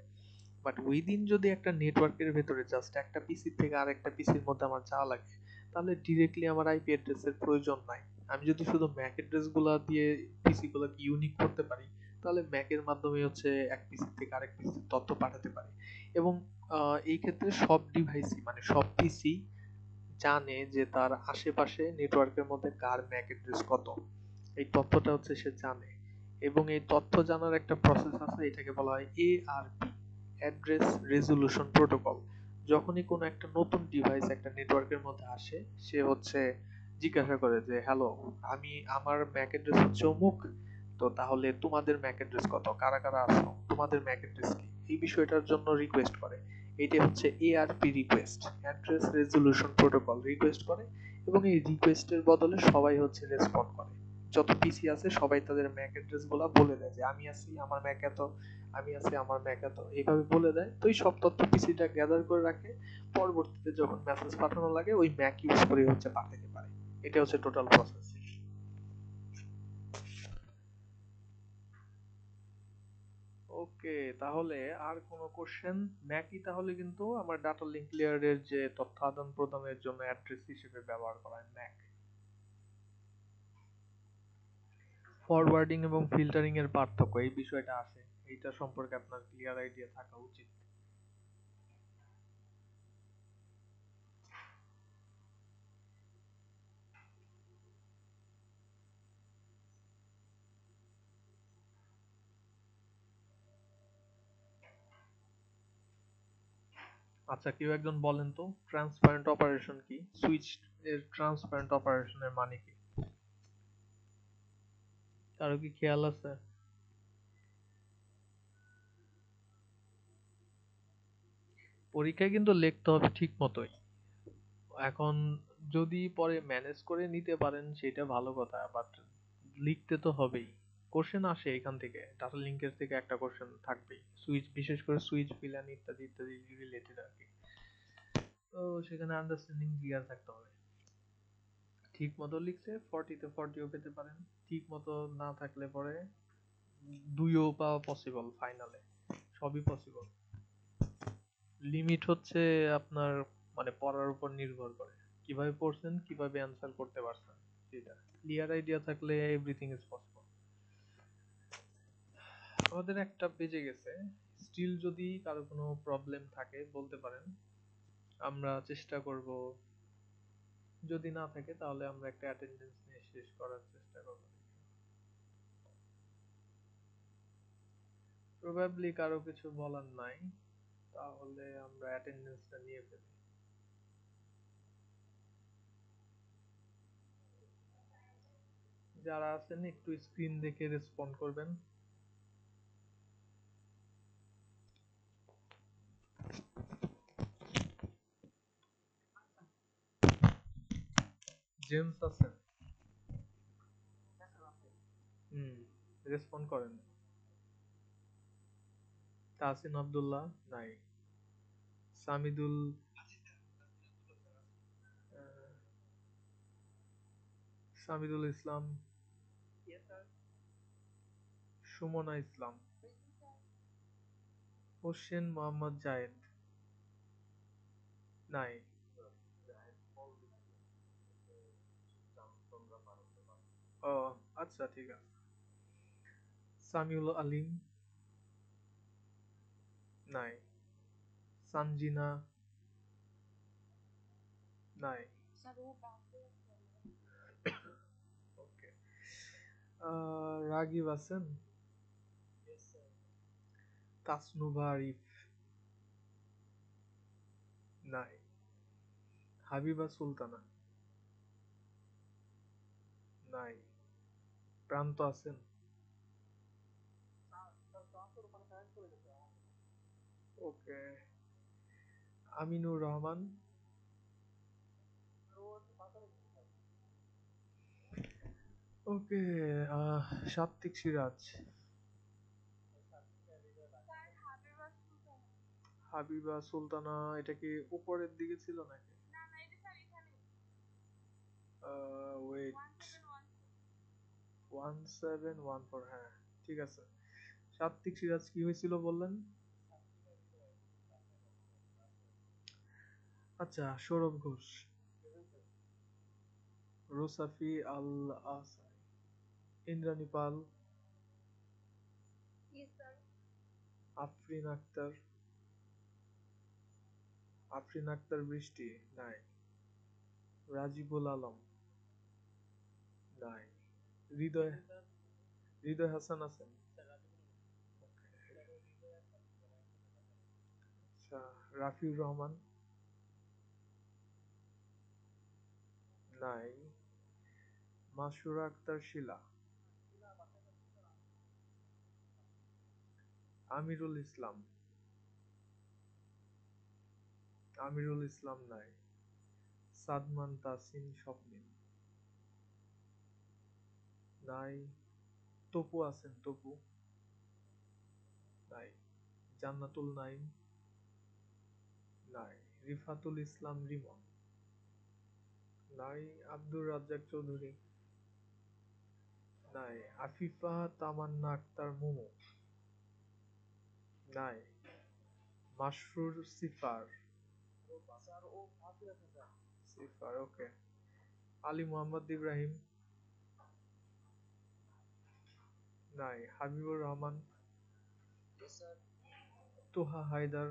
বাট উইদিন যদি একটা নেটওয়ার্কের ভেতরে জাস্ট একটা পিসি থেকে আরেকটা পিসির মধ্যে আমার যাওয়া লাগে, তাহলে ডিরেক্টলি আমার আইপি অ্যাড্রেসের প্রয়োজন নাই। আমি যদি শুধু ম্যাক অ্যাড্রেস গুলা দিয়ে পিসি গুলোকে ইউনিক করতে পারি, তাহলে ম্যাকের মাধ্যমে হচ্ছে এক পিসি থেকে আরেক পিসি তথ্য পাঠাতে পারি। এবং এই ক্ষেত্রে সব ডিভাইসই মানে সব পিসি জানে যে তার আশেপাশে নেটওয়ার্কের মধ্যে কার ম্যাক অ্যাড্রেস কত, এই তথ্যটা হচ্ছে সে জানে। এবং এই তথ্য জানার একটা প্রসেস আছে, এটাকে বলা হয় এআরপি, অ্যাড্রেস রেজোলিউশন প্রোটোকল। যখনই কোনো একটা নতুন ডিভাইস একটা নেটওয়ার্কের মধ্যে আসে, সে হচ্ছে জিজ্ঞাসা করে যে হ্যালো, আমি আমার ম্যাক অ্যাড্রেস হচ্ছে অমুক, তো তাহলে তোমাদের ম্যাক অ্যাড্রেস কত, কারা কারা আছো, তোমাদের ম্যাক অ্যাড্রেস কি, এই বিষয়টার জন্য রিকোয়েস্ট করে। এইটা হচ্ছে ARP request, address resolution protocol request করে। এবং এই রিকোয়েস্টের বদলে সবাই হচ্ছে রেসপন্ড করে। যত পিসি আছে সবাই তাদের ম্যাক অ্যাড্রেস গুলা বলে দেয় যে আমি আছি আমার ম্যাক এত, আমি আছি আমার ম্যাক এত, এইভাবে বলে দেয়। তো এই সব তথ্য পিসিটা গ্যাদার করে রাখে, পরবর্তীতে যখন মেসেজ পাঠানো লাগে ওই ম্যাক ইউজ করে হচ্ছে পাঠাতে পারে। এটা হচ্ছে টোটাল প্রসেস। ওকে, তাহলে আর কোনো কোশ্চেন? ম্যাকই তাহলে কিন্তু আমার ডাটা লিঙ্ক লেয়ারের যে তথ্য আদান প্রদানের জন্য অ্যাড্রেস হিসেবে ব্যবহার করা হয় ম্যাক। ফরওয়ার্ডিং এবং ফিল্টারিং এর পার্থক্য এই বিষয়টা আসে, এইটা সম্পর্কে আপনার ক্লিয়ার আইডিয়া থাকা উচিত। আচ্ছা কেউ একজন বলেন তো ট্রান্সপারেন্ট অপারেশন কি, সুইচ এর ট্রান্সপারেন্ট অপারেশনের মানে কি? কারো কি খেয়াল আছে? পরীক্ষায় কিন্তু লিখতে হবে ঠিক মতোই। এখন যদি পরে ম্যানেজ করে নিতে পারেন সেটা ভালো কথা, বাট লিখতে তো হবেই। কোশ্চেন আসে এখান থেকে, ডাটা লিঙ্কের থেকে একটা কোশ্চেন থাকবেই, সুইচ, বিশেষ করে সুইচ ভিলান ইত্যাদি ইত্যাদি রিলেটেড আর কি। তো সেখানে আন্ডারস্ট্যান্ডিং ক্লিয়ার থাকতে হবে। ঠিক মতো লিখলে 40-তে 40ও পেতে পারেন। ঠিক মতো না থাকলে পরে 2ও পাওয়া পসিবল ফাইনালে, সবই পসিবল। লিমিট হচ্ছে আপনার মানে পড়ার উপর নির্ভর করে, কিভাবে পড়ছেন, কিভাবে অ্যান্সার করতে পারছেন, সেটা ক্লিয়ার আইডিয়া থাকলে এভরিথিং ইজ পসিবল। আমাদের একটা বেজে গেছে, স্টিল যদি কারো কোনো প্রবলেম থাকে বলতে পারেন, আমরা চেষ্টা করব। যদি না থাকে তাহলে আমরা একটা অ্যাটেন্ডেন্স নিয়ে শেষ করার চেষ্টা করব। প্রবাবলি কারো কিছু বলার নাই, তাহলে আমরা অ্যাটেন্ডেন্সটা নিয়ে ফেলি। যারা আছেন একটু স্ক্রিন দেখে রেসপন্ড করবেন। জেমস আছেন? হুম, রেসপন্ড করেন। তাহসিন আব্দুল্লাহ নাই। সামিদুল, আহ, সামিদুল ইসলাম, সুমনা ইসলাম, হোসেন মোহাম্মদ জায়েদ নাই। ও আচ্ছা, ঠিক আছে। সামিউল আলিম নাই। সানজিনা নাই। ওকে। রাগিব আছেন? তাসনুভা আরিফ নাই। হাবিবা সুলতানা নাই। প্রান্ত আছেন? ওকে। আমিনুর রহমান? ওকে। সাত্বিক সিরাজ? হাবিবা সুলতানা এটা কি উপরের দিকে ছিল নাকি? ওয়েট, 1714, হ্যাঁ ঠিক আছে। সাত্বিক সিরাজ কি হয়েছিল বললেন? আচ্ছা, সৌরভ ঘোষ? রোসাফি আল আসারি? ইন্দ্রানী পাল? আফরিন আক্তার? আফরিন আক্তার বৃষ্টি নাই। রাজিবুল আলম নাই। হৃদয়, হৃদয় হাসান আছেন? আচ্ছা, রাফিউর রহমান নাই। মাসুরা আক্তার শিলা? আমিরুল ইসলাম? আমিরুল ইসলাম নাই। সাদমান তাসিন স্বপ্নিল নাই। তপু আছেন? তপু নাই। জান্নাতুল নাইম নাই। রিফাতুল ইসলাম রিমন নাই। আব্দুর রাজ্জাক চৌধুরী নাই। আফিফা তামান্না আক্তার মুমু নাই। মাসরুর সিফার? সিফার, ওকে। আলী মোহাম্মদ ইব্রাহিম নাই। হাবিবুর রহমান? তোহা হায়দার?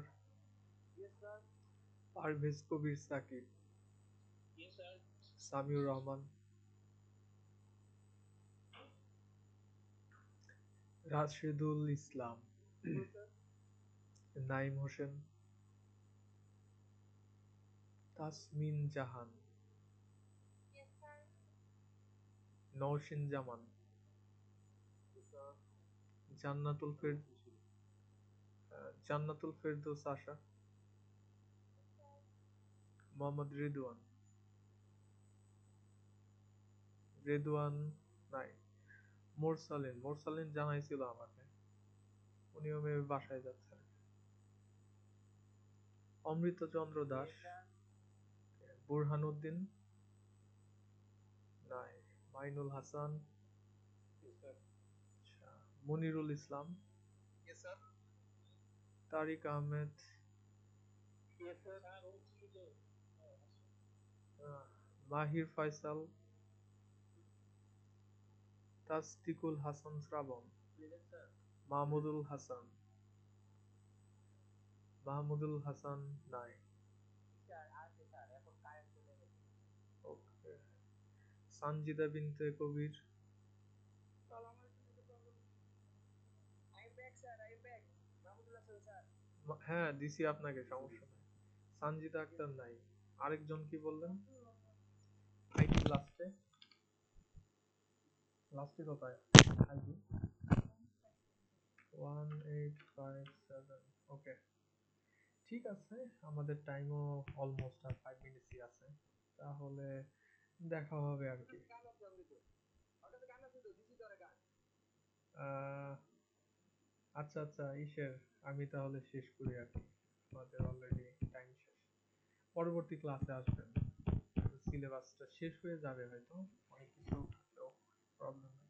পারভেজ কবির সাকিব? সামিউর রহমান? রাশেদুল ইসলাম? নাইম হোসেন? তাসমিন জাহান? নওশিন জামান? জান্নাতুল ফেরদৌস আশা? মোহাম্মদ রেদওয়ান। রেদওয়ান নাই। মোরসালিন, মোরসালিন জানাইছিল আমাকে, উনিও মেবি বাসায় যাচ্ছে। অমৃতচন্দ্র দাস। বুরহানুদ্দিন নাই। মাইনুল হাসান। আচ্ছা, মনিরুল ইসলাম। তারিক আহমেদ। আহ, মাহির ফাইসাল। তাসদিকুল হাসান শ্রাবণ। মাহমুদুল হাসান। মাহমুদুল হাসান নাই। ওকে। সানজিদা বিনতে কবির। হ্যাঁ দিছি আপনাকে, সমস্যা নাই। সানজিদা আক্তার নাই। আরেকজন কি বললেন? আইডি লাস্টে, লাস্টে কোথায়? আইডি 1857। ওকে, ঠিক আছে। আমাদের টাইমও অলমোস্ট আর 5 মিনিটসই আছে, তাহলে দেখা হবে আর কি। আহ, আচ্ছা আচ্ছা, ইসের আমি তাহলে শেষ করি আর কি, আমাদের অলরেডি টাইম শেষ। পরবর্তী ক্লাসে আসবেন, সিলেবাসটা শেষ হয়ে যাবে হয়তো, অনেক কিছু থাকলেও প্রবলেম।